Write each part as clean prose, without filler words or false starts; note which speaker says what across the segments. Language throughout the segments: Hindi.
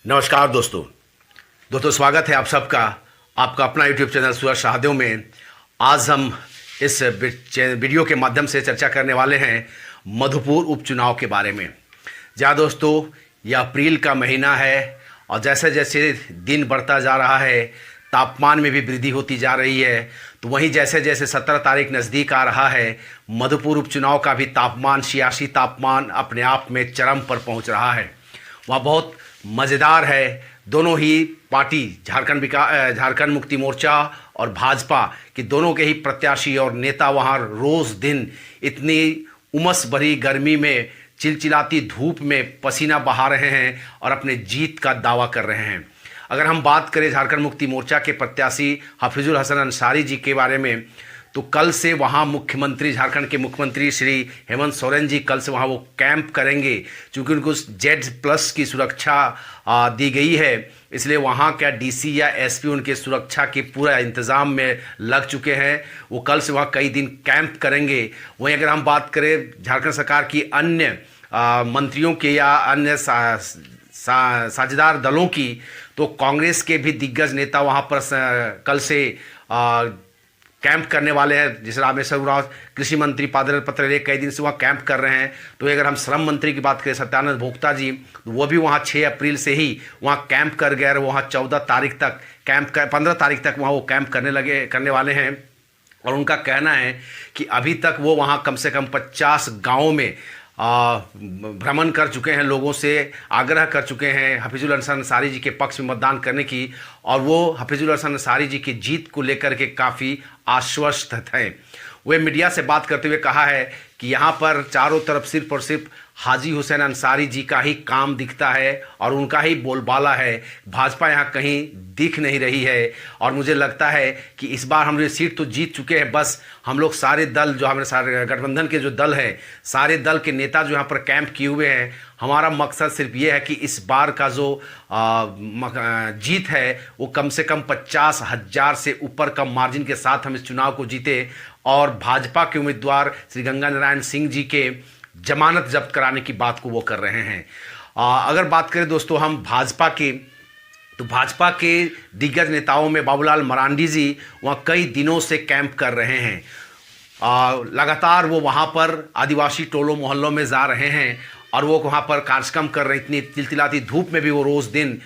Speaker 1: नमस्कार दोस्तों। स्वागत है आप सबका आपका अपना यूट्यूब चैनल सूरज शाहदेव में। आज हम इस वीडियो के माध्यम से चर्चा करने वाले हैं मधुपुर उपचुनाव के बारे में। जहाँ दोस्तों यह अप्रैल का महीना है और जैसे जैसे दिन बढ़ता जा रहा है तापमान में भी वृद्धि होती जा रही है, तो वहीं जैसे जैसे 17 तारीख नज़दीक आ रहा है मधुपुर उपचुनाव का भी तापमान सियासी तापमान अपने आप में चरम पर पहुँच रहा है। वह बहुत मज़ेदार है। दोनों ही पार्टी झारखंड मुक्ति मोर्चा और भाजपा के दोनों के ही प्रत्याशी और नेता वहां रोज़ दिन इतनी उमस भरी गर्मी में चिलचिलाती धूप में पसीना बहा रहे हैं और अपने जीत का दावा कर रहे हैं। अगर हम बात करें झारखंड मुक्ति मोर्चा के प्रत्याशी हफीजुल हसन अंसारी जी के बारे में, तो कल से वहाँ मुख्यमंत्री झारखंड के मुख्यमंत्री श्री हेमंत सोरेन जी कल से वहाँ वो कैंप करेंगे। चूँकि उनको Z+ की सुरक्षा दी गई है, इसलिए वहाँ का डीसी या एसपी उनके सुरक्षा के पूरा इंतज़ाम में लग चुके हैं। वो कल से वहाँ कई दिन कैंप करेंगे। वहीं अगर हम बात करें झारखंड सरकार की अन्य मंत्रियों के या अन्य साझेदार दलों की, तो कांग्रेस के भी दिग्गज नेता वहाँ पर कल से कैंप करने वाले हैं। जैसे रामेश्वर उरांव कृषि मंत्री बादल पत्रलेख कई दिन से वहाँ कैंप कर रहे हैं। तो अगर हम श्रम मंत्री की बात करें सत्यानंद भोक्ता जी, तो वो भी वहाँ 6 अप्रैल से ही वहाँ कैंप कर गए। वहाँ 14 तारीख तक 15 तारीख तक वहाँ वो कैंप करने वाले हैं। और उनका कहना है कि अभी तक वो वहाँ कम से कम 50 गाँवों में भ्रमण कर चुके हैं, लोगों से आग्रह कर चुके हैं हफीजुल हसन अंसारी जी के पक्ष में मतदान करने की। और वो हफीजुल हसन अंसारी जी की जीत को लेकर के काफ़ी आश्वस्त हैं। वे मीडिया से बात करते हुए कहा है कि यहाँ पर चारों तरफ सिर्फ और सिर्फ हाजी हुसैन अंसारी जी का ही काम दिखता है और उनका ही बोलबाला है। भाजपा यहाँ कहीं दिख नहीं रही है। और मुझे लगता है कि इस बार हम ये सीट तो जीत चुके हैं, बस हम लोग सारे दल जो हमारे सारे गठबंधन के जो दल हैं, सारे दल के नेता जो यहाँ पर कैंप किए हुए हैं, हमारा मकसद सिर्फ ये है कि इस बार का जो जीत है वो कम से कम 50,000 से ऊपर का मार्जिन के साथ हम इस चुनाव को जीते। और भाजपा के उम्मीदवार श्री गंगा नारायण सिंह जी के जमानत जब्त कराने की बात को वो कर रहे हैं। अगर बात करें दोस्तों हम भाजपा की, तो भाजपा के दिग्गज नेताओं में बाबूलाल मरांडी जी वहाँ कई दिनों से कैंप कर रहे हैं। लगातार वो वहाँ पर आदिवासी टोलों मोहल्लों में जा रहे हैं और वो वहाँ पर कार्यक्रम कर रहे हैं। इतनी चिलचिलाती धूप में भी वो रोज़ दिन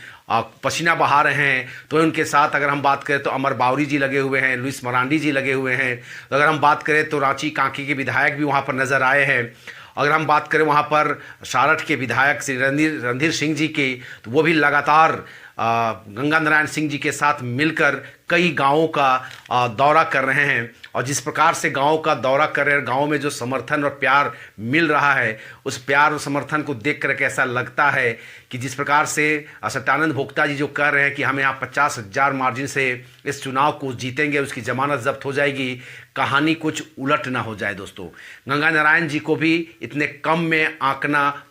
Speaker 1: पसीना बहा रहे हैं। तो उनके साथ अगर हम बात करें तो अमर बावरी जी लगे हुए हैं, लुइस मरांडी जी लगे हुए हैं। तो अगर हम बात करें तो रांची कांकी के विधायक भी वहाँ पर नज़र आए हैं। अगर हम बात करें वहाँ पर सारठ के विधायक श्री रणधीर सिंह जी के, तो वो भी लगातार गंगा नारायण सिंह जी के साथ मिलकर कई गांवों का दौरा कर रहे हैं। और जिस प्रकार से गांवों का दौरा कर रहे हैं, गांवों में जो समर्थन और प्यार मिल रहा है, उस प्यार और समर्थन को देख कर ऐसा लगता है कि जिस प्रकार से सत्यानंद भोक्ता जी जो कह रहे हैं कि हम यहाँ 50,000 मार्जिन से इस चुनाव को जीतेंगे, उसकी जमानत जब्त हो जाएगी, कहानी कुछ उलट ना हो जाए। दोस्तों गंगा नारायण जी को भी इतने कम में आंकना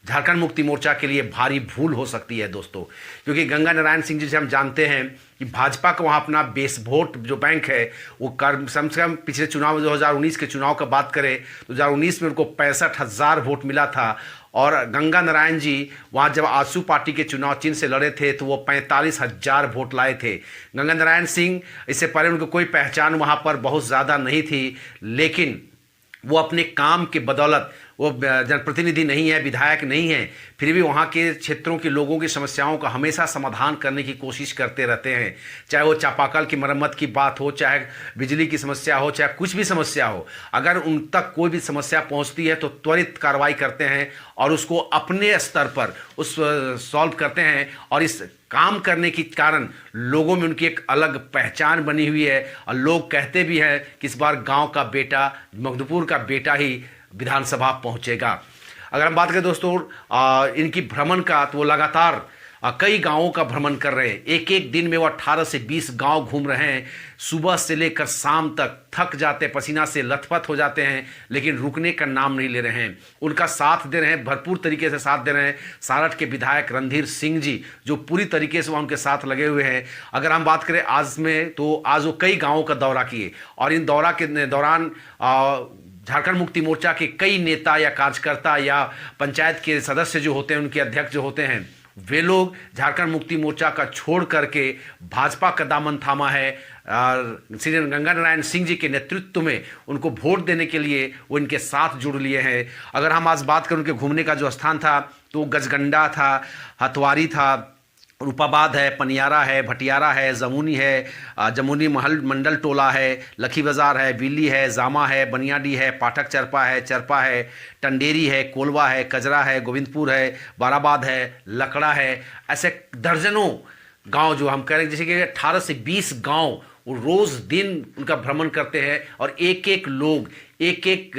Speaker 1: झारखंड मुक्ति मोर्चा के लिए भारी भूल हो सकती है दोस्तों। क्योंकि गंगा नारायण सिंह जी से हम जानते हैं कि भाजपा का वहाँ अपना बेस वोट जो बैंक है वो कम से कम पिछले चुनाव 2019 के चुनाव का बात करें तो 2019 में उनको 65,000 वोट मिला था। और गंगा नारायण जी वहाँ जब आजसू पार्टी के चुनाव चिन्ह से लड़े थे तो वो 45,000 वोट लाए थे। गंगा नारायण सिंह इससे पहले उनको कोई पहचान वहाँ पर बहुत ज़्यादा नहीं थी, लेकिन वो अपने काम के बदौलत, वो जनप्रतिनिधि नहीं है, विधायक नहीं है, फिर भी वहाँ के क्षेत्रों के लोगों की समस्याओं का हमेशा समाधान करने की कोशिश करते रहते हैं। चाहे वो चापाकल की मरम्मत की बात हो, चाहे बिजली की समस्या हो, चाहे कुछ भी समस्या हो, अगर उन तक कोई भी समस्या पहुँचती है तो त्वरित कार्रवाई करते हैं और उसको अपने स्तर पर उस सॉल्व करते हैं। और इस काम करने के कारण लोगों में उनकी एक अलग पहचान बनी हुई है। और लोग कहते भी हैं कि इस बार गांव का बेटा, मधुपुर का बेटा ही विधानसभा पहुंचेगा। अगर हम बात करें दोस्तों इनकी भ्रमण का, तो वो लगातार कई गांवों का भ्रमण कर रहे हैं। एक एक दिन में वो 18 से 20 गांव घूम रहे हैं। सुबह से लेकर शाम तक थक जाते, पसीना से लथपथ हो जाते हैं, लेकिन रुकने का नाम नहीं ले रहे हैं। उनका साथ दे रहे हैं, भरपूर तरीके से साथ दे रहे हैं सारठ के विधायक रणधीर सिंह जी, जो पूरी तरीके से वहाँ उनके साथ लगे हुए हैं। अगर हम बात करें आज में, तो आज वो कई गाँवों का दौरा किए और इन दौरा के दौरान झारखंड मुक्ति मोर्चा के कई नेता या कार्यकर्ता या पंचायत के सदस्य जो होते हैं, उनके अध्यक्ष जो होते हैं, वे लोग झारखंड मुक्ति मोर्चा का छोड़ करके भाजपा का दामन थामा है। श्री गंगा नारायण सिंह जी के नेतृत्व में उनको वोट देने के लिए वो इनके साथ जुड़ लिए हैं। अगर हम आज बात करें उनके घूमने का जो स्थान था तो गजगंडा था, हथवारी था, रूपाबाद है, पनियारा है, भटियारा है, जमुनी है, जमुनी महल मंडल टोला है, लखी बाजार है, बिल्ली है, जामा है, बनियाडी है, पाठक चरपा है, टंडेरी है, कोलवा है, कजरा है, गोविंदपुर है, बाराबाद है, लकड़ा है। ऐसे दर्जनों गांव जो हम कह रहे हैं, जैसे कि 18 से 20 गांव वो रोज दिन उनका भ्रमण करते हैं और एक एक लोग एक एक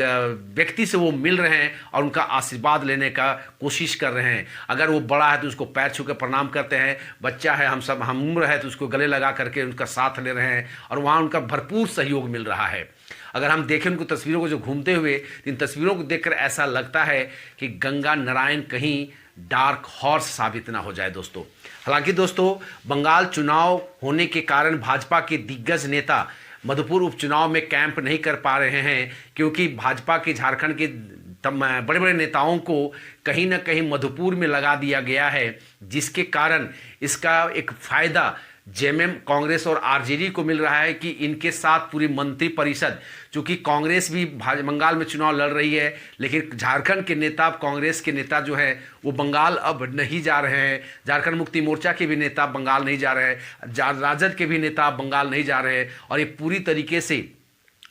Speaker 1: व्यक्ति से वो मिल रहे हैं और उनका आशीर्वाद लेने का कोशिश कर रहे हैं। अगर वो बड़ा है तो उसको पैर छू के प्रणाम करते हैं, बच्चा है हम उम्र है तो उसको गले लगा करके उनका साथ ले रहे हैं और वहाँ उनका भरपूर सहयोग मिल रहा है। अगर हम देखें उनको तस्वीरों को जो घूमते हुए, इन तस्वीरों को देखकर ऐसा लगता है कि गंगा नारायण कहीं डार्क हॉर्स साबित ना हो जाए दोस्तों। हालांकि दोस्तों, बंगाल चुनाव होने के कारण भाजपा के दिग्गज नेता मधुपुर उपचुनाव में कैंप नहीं कर पा रहे हैं, क्योंकि भाजपा के झारखंड के बड़े बड़े नेताओं को कहीं ना कहीं मधुपुर में लगा दिया गया है, जिसके कारण इसका एक फायदा जेएमएम, कांग्रेस और आरजेडी को मिल रहा है कि इनके साथ पूरी मंत्री परिषद, चूंकि कांग्रेस भी बंगाल में चुनाव लड़ रही है, लेकिन झारखंड के नेता, कांग्रेस के नेता जो है वो बंगाल अब नहीं जा रहे हैं। झारखंड मुक्ति मोर्चा के भी नेता बंगाल नहीं जा रहे हैं, राजद के भी नेता बंगाल नहीं जा रहे हैं और ये पूरी तरीके से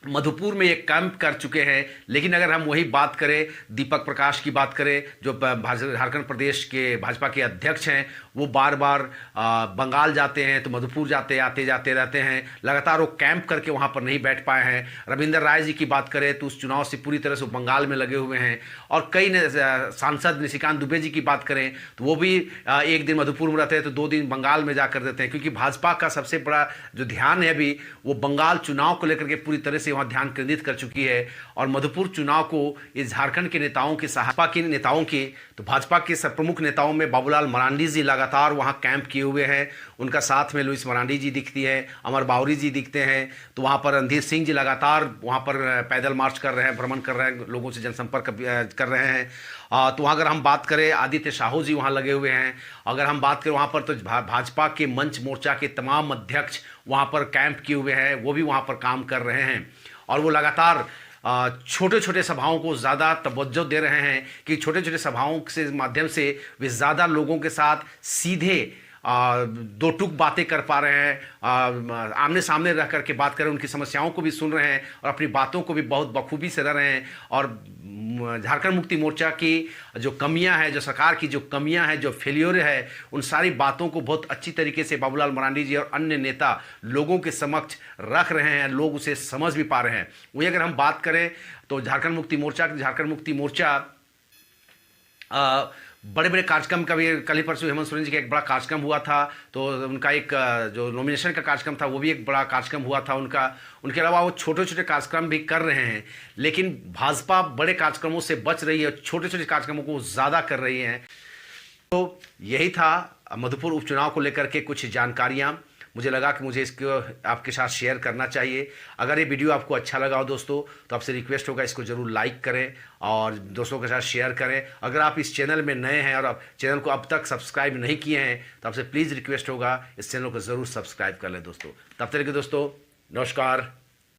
Speaker 1: मधुपुर में एक कैंप कर चुके हैं। लेकिन अगर हम वही बात करें, दीपक प्रकाश की बात करें, जो झारखंड प्रदेश के भाजपा के अध्यक्ष हैं, वो बार बार बंगाल जाते हैं तो मधुपुर आते जाते रहते हैं, लगातार वो कैंप करके वहाँ पर नहीं बैठ पाए हैं। रविंदर राय जी की बात करें तो उस चुनाव से पूरी तरह से बंगाल में लगे हुए हैं। और कई सांसद निशिकांत दुबे जी की बात करें तो वो भी एक दिन मधुपुर में रहते हैं तो 2 दिन बंगाल में जाकर देते हैं, क्योंकि भाजपा का सबसे बड़ा जो ध्यान है अभी वो बंगाल चुनाव को लेकर के पूरी तरह से वहां ध्यान केंद्रित कर चुकी है। और मधुपुर चुनाव को इस झारखंड के नेताओं के, भाजपा के नेताओं के, तो भाजपा के प्रमुख नेताओं में बाबूलाल मरांडी जी लगातार वहां कैंप किए हुए हैं। उनका साथ में लुइस मरांडी जी दिखती है, अमर बावरी जी दिखते हैं। तो वहां पर रणधीर सिंह जी लगातार वहां पर पैदल मार्च कर रहे हैं, भ्रमण कर रहे हैं, लोगों से जनसंपर्क कर रहे हैं। तो वहाँ अगर हम बात करें, आदित्य साहू जी वहाँ लगे हुए हैं। अगर हम बात करें वहाँ पर तो भाजपा के मंच मोर्चा के तमाम अध्यक्ष वहाँ पर कैंप किए हुए हैं, वो भी वहाँ पर काम कर रहे हैं और वो लगातार छोटे छोटे सभाओं को ज़्यादा तवज्जो दे रहे हैं कि छोटे छोटे सभाओं से माध्यम से वे ज़्यादा लोगों के साथ सीधे दो टूक बातें कर पा रहे हैं, आमने सामने रह करके बात कर रहे हैं, उनकी समस्याओं को भी सुन रहे हैं और अपनी बातों को भी बहुत बखूबी से रह रहे हैं। और झारखंड मुक्ति मोर्चा की जो कमियां हैं, जो सरकार की जो कमियां हैं, जो फेलियर है, उन सारी बातों को बहुत अच्छी तरीके से बाबूलाल मरांडी जी और अन्य नेता लोगों के समक्ष रख रहे हैं, लोग उसे समझ भी पा रहे हैं। वही अगर हम बात करें तो झारखंड मुक्ति मोर्चा बड़े बड़े कार्यक्रम का भी कल ही परसों हेमंत सोरेन जी का एक बड़ा कार्यक्रम हुआ था, तो उनका एक जो नॉमिनेशन का कार्यक्रम था वो भी एक बड़ा कार्यक्रम हुआ था उनका। उनके अलावा वो छोटे छोटे कार्यक्रम भी कर रहे हैं, लेकिन भाजपा बड़े कार्यक्रमों से बच रही है, छोटे छोटे कार्यक्रमों को ज़्यादा कर रही है। तो यही था मधुपुर उपचुनाव को लेकर के कुछ जानकारियाँ। मुझे लगा कि मुझे इसको आपके साथ शेयर करना चाहिए। अगर ये वीडियो आपको अच्छा लगा हो दोस्तों, तो आपसे रिक्वेस्ट होगा इसको ज़रूर लाइक करें और दोस्तों के साथ शेयर करें। अगर आप इस चैनल में नए हैं और आप चैनल को अब तक सब्सक्राइब नहीं किए हैं तो आपसे प्लीज़ रिक्वेस्ट होगा इस चैनल को ज़रूर सब्सक्राइब कर लें दोस्तों। तब तक के दोस्तों, नमस्कार।